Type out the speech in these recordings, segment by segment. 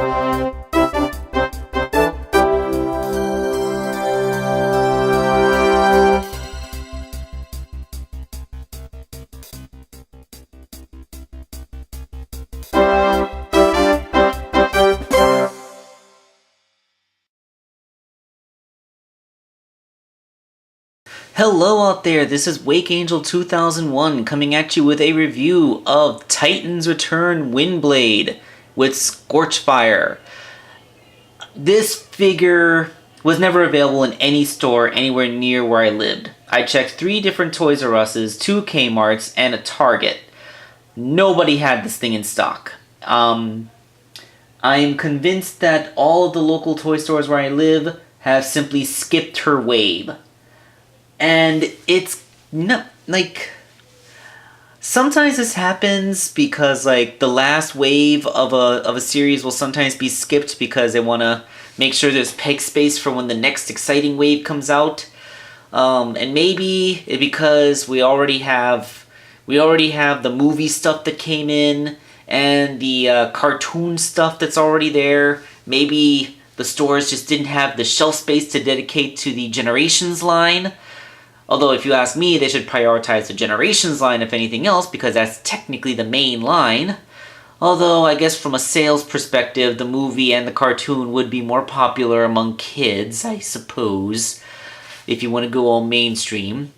Hello out there, this is Wake Angel 2001 coming at you with a review of Titan's Return Windblade with Scorchfire. This figure was never available in any store anywhere near where I lived. I checked 3 different Toys R Us's, 2 Kmart's, and a Target. Nobody had this thing in stock. I am convinced that all of the local toy stores where I live have simply skipped her wave. And it's not, like, sometimes this happens because, like, the last wave of a series will sometimes be skipped because they want to make sure there's peg space for when the next exciting wave comes out. And maybe because we already have the movie stuff that came in and the cartoon stuff that's already there. Maybe the stores just didn't have the shelf space to dedicate to the Generations line. Although, if you ask me, they should prioritize the Generations line if anything else, because that's technically the main line. Although, I guess from a sales perspective, the movie and the cartoon would be more popular among kids, I suppose, if you want to go all mainstream.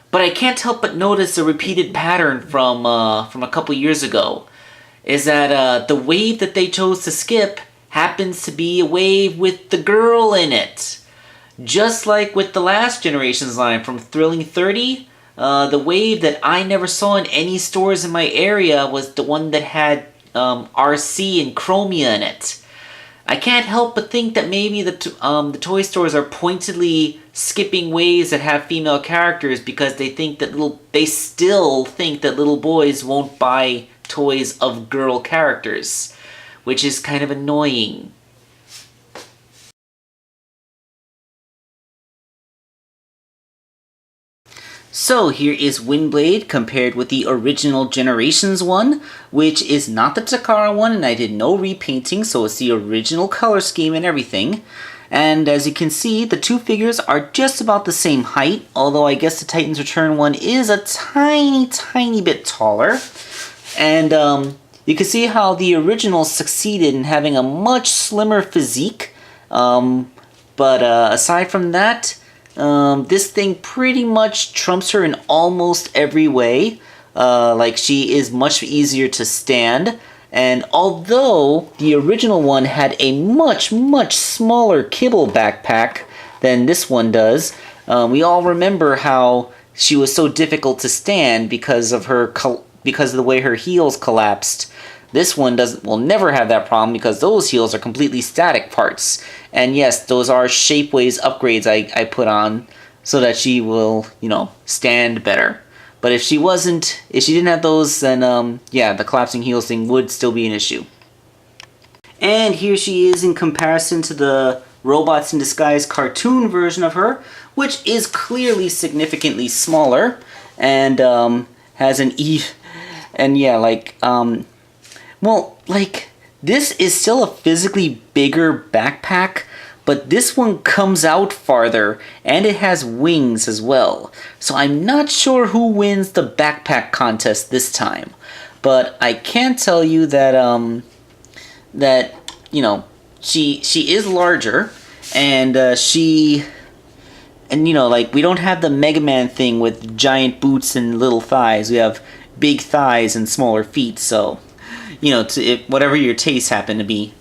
But I can't help but notice a repeated pattern from a couple years ago, is that the wave that they chose to skip happens to be a wave with the girl in it. Just like with the last Generations line from Thrilling 30, the wave that I never saw in any stores in my area was the one that had RC and Chromia in it. I can't help but think that maybe the toy stores are pointedly skipping waves that have female characters because they still think that little boys won't buy toys of girl characters, which is kind of annoying. So here is Windblade compared with the original Generations one, which is not the Takara one, and I did no repainting, so it's the original color scheme and everything. And as you can see, the 2 figures are just about the same height, although I guess the Titan's Return one is a tiny bit taller. And you can see how the original succeeded in having a much slimmer physique. But aside from that, this thing pretty much trumps her in almost every way. Like, she is much easier to stand. And although the original one had a much smaller kibble backpack than this one does, we all remember how she was so difficult to stand because of the way her heels collapsed. This one will never have that problem because those heels are completely static parts. And yes, those are Shapeways upgrades I put on so that she will, stand better. But if she didn't have those, then yeah, the collapsing heels thing would still be an issue. And here she is in comparison to the Robots in Disguise cartoon version of her, which is clearly significantly smaller and has an and yeah, like well, like, this is still a physically bigger backpack, but this one comes out farther, and it has wings as well. So I'm not sure who wins the backpack contest this time. But I can tell you that, she is larger, and we don't have the Mega Man thing with giant boots and little thighs. We have big thighs and smaller feet, so whatever your tastes happen to be.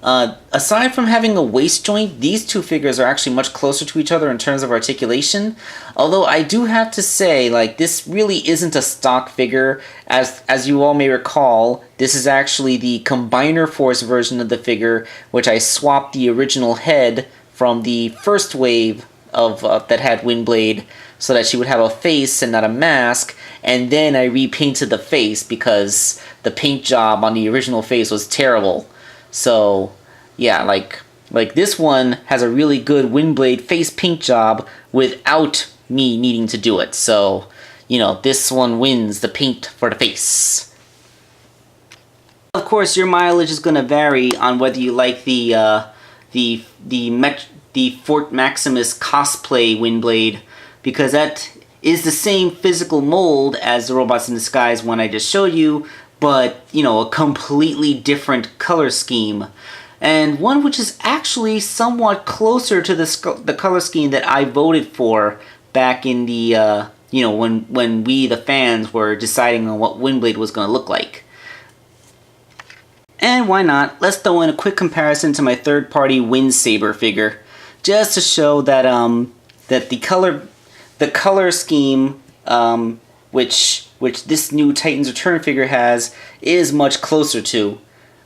Aside from having a waist joint, these 2 figures are actually much closer to each other in terms of articulation. Although I do have to say, like, this really isn't a stock figure. As you all may recall, this is actually the Combiner Force version of the figure, which I swapped the original head from the first wave of that had Windblade, so that she would have a face and not a mask, and then I repainted the face because the paint job on the original face was terrible. So, yeah, like this one has a really good Windblade face paint job without me needing to do it. So, this one wins the paint for the face. Of course, your mileage is going to vary on whether you like the Fort Maximus cosplay Windblade, because that is the same physical mold as the Robots in Disguise one I just showed you, but, you know, a completely different color scheme. And one which is actually somewhat closer to the color scheme that I voted for back in the, you know, when we, the fans, were deciding on what Windblade was going to look like. And why not, let's throw in a quick comparison to my third-party Windsaber figure, just to show that, that the color scheme, which this new Titans Return figure has, is much closer to.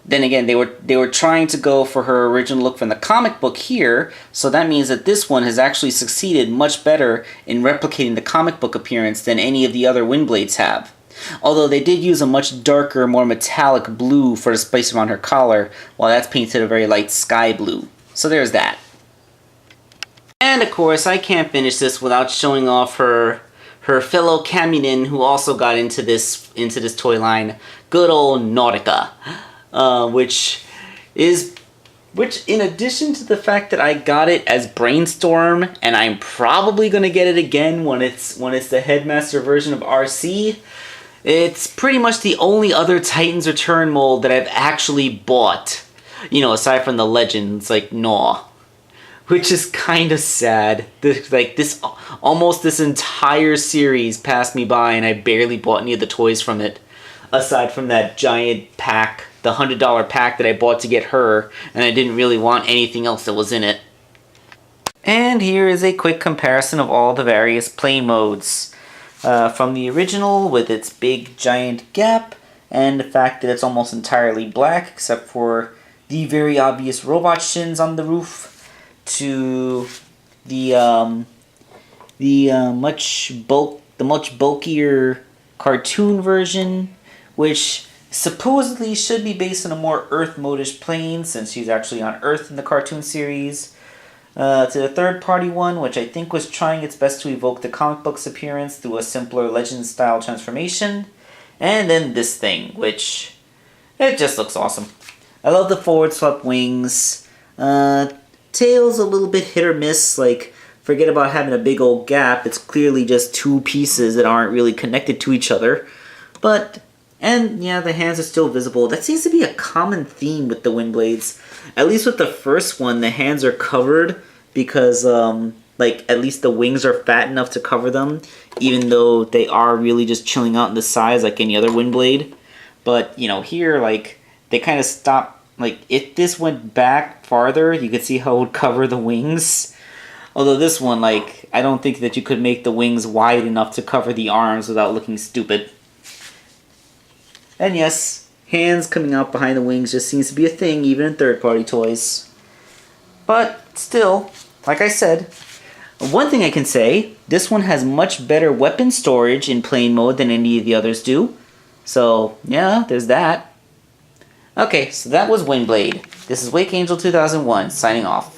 Then again, they were trying to go for her original look from the comic book here, so that means that this one has actually succeeded much better in replicating the comic book appearance than any of the other Windblades have. Although they did use a much darker, more metallic blue for the space around her collar, while that's painted a very light sky blue. So there's that. And of course, I can't finish this without showing off her fellow Kaminin who also got into this toy line, good old Nautica, which in addition to the fact that I got it as Brainstorm, and I'm probably gonna get it again when it's the Headmaster version of RC, it's pretty much the only other Titans Return mold that I've actually bought, you know, aside from the Legends, like Gnaw. Which is kind of sad. Almost this entire series passed me by and I barely bought any of the toys from it. Aside from that giant pack, the $100 pack that I bought to get her, and I didn't really want anything else that was in it. And here is a quick comparison of all the various plane modes. From the original with its big giant gap, and the fact that it's almost entirely black except for the very obvious robot shins on the roof, to the much bulkier cartoon version, which supposedly should be based on a more Earth modish plane since she's actually on Earth in the cartoon series. To the third-party one, which I think was trying its best to evoke the comic book's appearance through a simpler Legend-style transformation. And then this thing, which, it just looks awesome. I love the forward-swept wings. Tail's a little bit hit or miss, like, forget about having a big old gap, it's clearly just two pieces that aren't really connected to each other. But, and yeah, the hands are still visible. That seems to be a common theme with the Windblades. At least with the first one, the hands are covered because, like, at least the wings are fat enough to cover them, even though they are really just chilling out in the sides like any other Windblade. But, you know, here, like, they kind of stop. Like, if this went back farther, you could see how it would cover the wings. Although this one, like, I don't think that you could make the wings wide enough to cover the arms without looking stupid. And yes, hands coming out behind the wings just seems to be a thing, even in third-party toys. But still, like I said, one thing I can say, this one has much better weapon storage in plane mode than any of the others do. So, yeah, there's that. Okay, so that was Windblade. This is Wake Angel 2001, signing off.